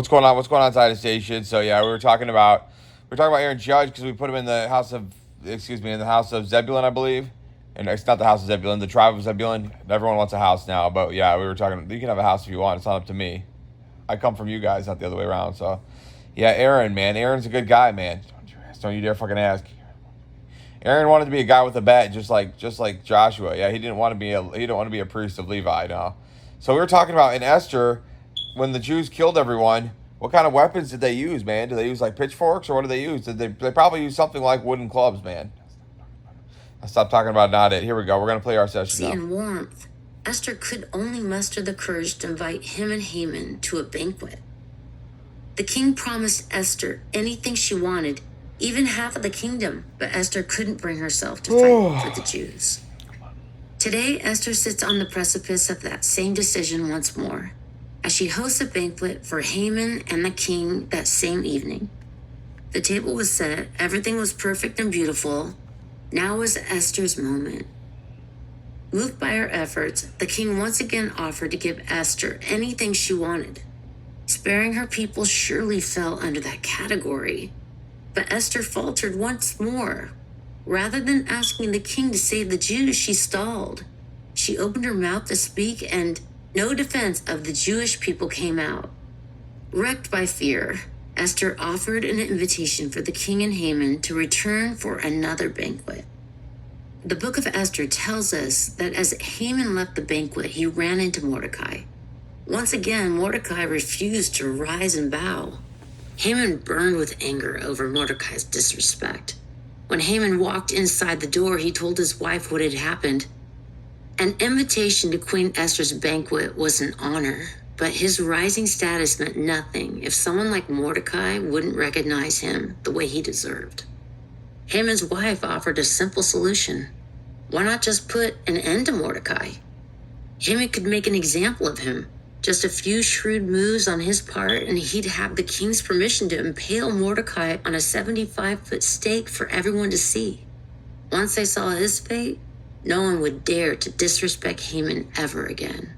What's going on? What's going on inside the station? So yeah, we were talking about Aaron Judge because we put him in the house of, in the house of Zebulun, I believe. And it's not the house of Zebulun, the tribe of Zebulun. Everyone wants a house now, but yeah, we were talking. You can have a house if you want. It's not up to me. I come from you guys, not the other way around. So yeah, Aaron, man, Aaron's a good guy, man. Don't you dare fucking ask. Aaron wanted to be a guy with a bat, just like Joshua. Yeah, he didn't want to be a priest of Levi. No. So we were talking about in Esther when the Jews killed everyone. What kind of weapons did they use, man? Did they use like pitchforks or what did they use? They probably use something like wooden clubs, man. I stopped talking about not it. Here we go. We're gonna play our session now. In warmth, Esther could only muster the courage to invite him and Haman to a banquet. The king promised Esther anything she wanted, even half of the kingdom, but Esther couldn't bring herself to fight for the Jews. Today, Esther sits on the precipice of that same decision once more, as she hosts a banquet for Haman and the king that same evening. The table was set, everything was perfect and beautiful. Now was Esther's moment. Moved by her efforts, the king once again offered to give Esther anything she wanted. Sparing her people surely fell under that category. But Esther faltered once more. Rather than asking the king to save the Jews, she stalled. She opened her mouth to speak, and no defense of the Jewish people came out. Wrecked by fear, Esther offered an invitation for the king and Haman to return for another banquet. The book of Esther tells us that as Haman left the banquet, he ran into Mordecai. Once again, Mordecai refused to rise and bow. Haman burned with anger over Mordecai's disrespect. When Haman walked inside the door, he told his wife what had happened. An invitation to Queen Esther's banquet was an honor, but his rising status meant nothing if someone like Mordecai wouldn't recognize him the way he deserved. Haman's wife offered a simple solution. Why not just put an end to Mordecai? Haman could make an example of him. Just a few shrewd moves on his part, and he'd have the king's permission to impale Mordecai on a 75-foot stake for everyone to see. Once they saw his fate, no one would dare to disrespect Haman ever again.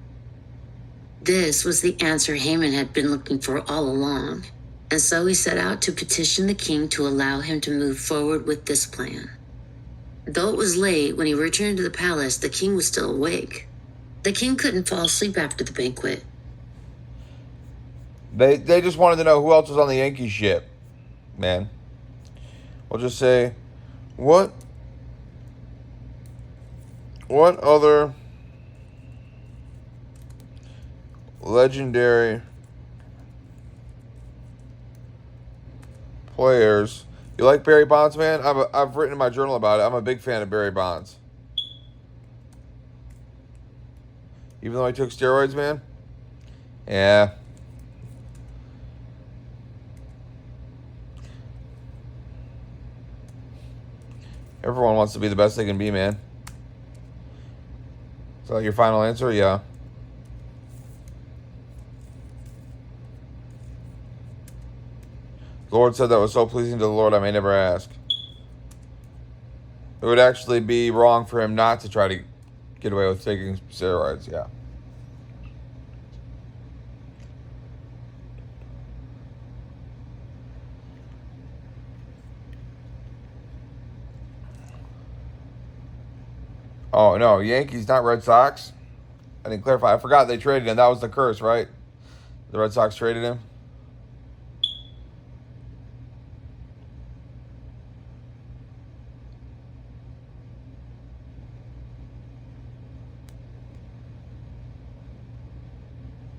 This was the answer Haman had been looking for all along, and so he set out to petition the king to allow him to move forward with this plan. Though it was late, when he returned to the palace, the king was still awake. The king couldn't fall asleep after the banquet. They just wanted to know who else was on the Yankee ship, man. We'll just say, what other legendary players? You like Barry Bonds, man? I've written in my journal about it. I'm a big fan of Barry Bonds. Even though he took steroids, man. Yeah. Everyone wants to be the best they can be, man. So your final answer? Yeah. The Lord said that was so pleasing to the Lord I may never ask. It would actually be wrong for him not to try to get away with taking steroids, yeah. Oh, no, Yankees, not Red Sox. I didn't clarify. I forgot they traded him. That was the curse, right? The Red Sox traded him.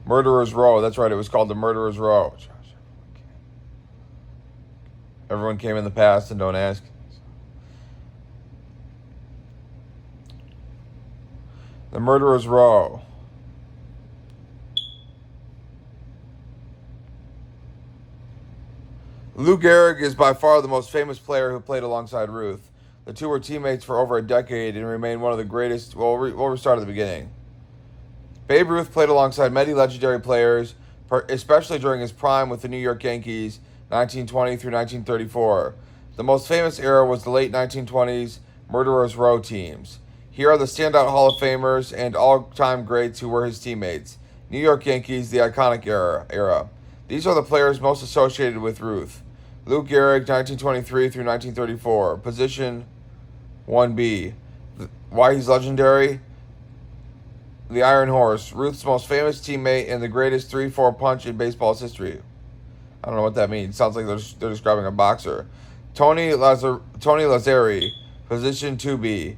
Murderer's Row. That's right. It was called the Murderer's Row. Everyone came in the past and don't ask. The Murderer's Row. Lou Gehrig is by far the most famous player who played alongside Ruth. The two were teammates for over a decade and remain one of the greatest. Well, we'll start at the beginning. Babe Ruth played alongside many legendary players, especially during his prime with the New York Yankees, 1920 through 1934. The most famous era was the late 1920s Murderer's Row teams. Here are the standout Hall of Famers and all-time greats who were his teammates. New York Yankees, the iconic era. The These are the players most associated with Ruth. Lou Gehrig, 1923 through 1934. Position 1B. Why he's legendary? The Iron Horse. Ruth's most famous teammate and the greatest 3-4 punch in baseball's history. I don't know what that means. Sounds like they're describing a boxer. Tony Lazzari. Position 2B.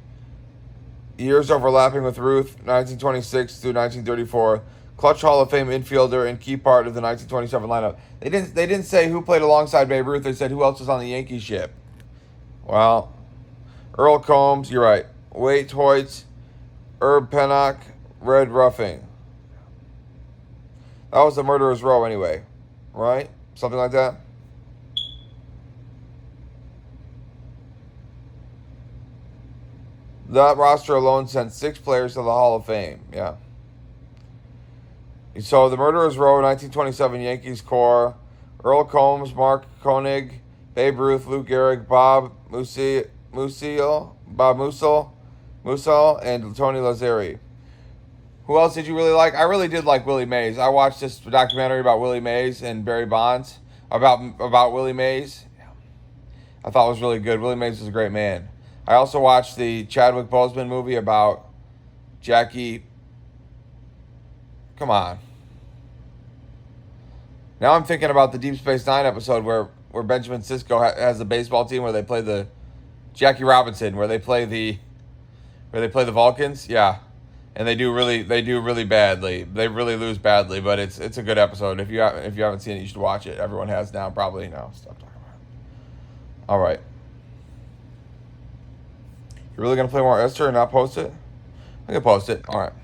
Years overlapping with Ruth, 1926 through 1934. Clutch Hall of Fame infielder and key part of the 1927 lineup. They didn't say who played alongside Babe Ruth. They said who else was on the Yankee ship. Well, Earl Combs, you're right. Waite Hoyt, Herb Pennock, Red Ruffing. That was the Murderer's Row anyway, right? Something like that. That roster alone sent 6 players to the Hall of Fame. Yeah. So the Murderers Row, 1927 Yankees core: Earl Combs, Mark Koenig, Babe Ruth, Lou Gehrig, Bob Musial, and Tony Lazzari. Who else did you really like? I really did like Willie Mays. I watched this documentary about Willie Mays and Barry Bonds about Willie Mays. I thought it was really good. Willie Mays was a great man. I also watched the Chadwick Boseman movie about Jackie. Come on. Now I'm thinking about the Deep Space Nine episode where Benjamin Sisko has a baseball team where they play the Jackie Robinson, where they play the Vulcans. Yeah, and they do really badly. They really lose badly, but it's a good episode. If you haven't seen it, you should watch it. Everyone has now, probably. No, stop talking about it. All right. You're really gonna play more Esther and not post it? I can post it. All right.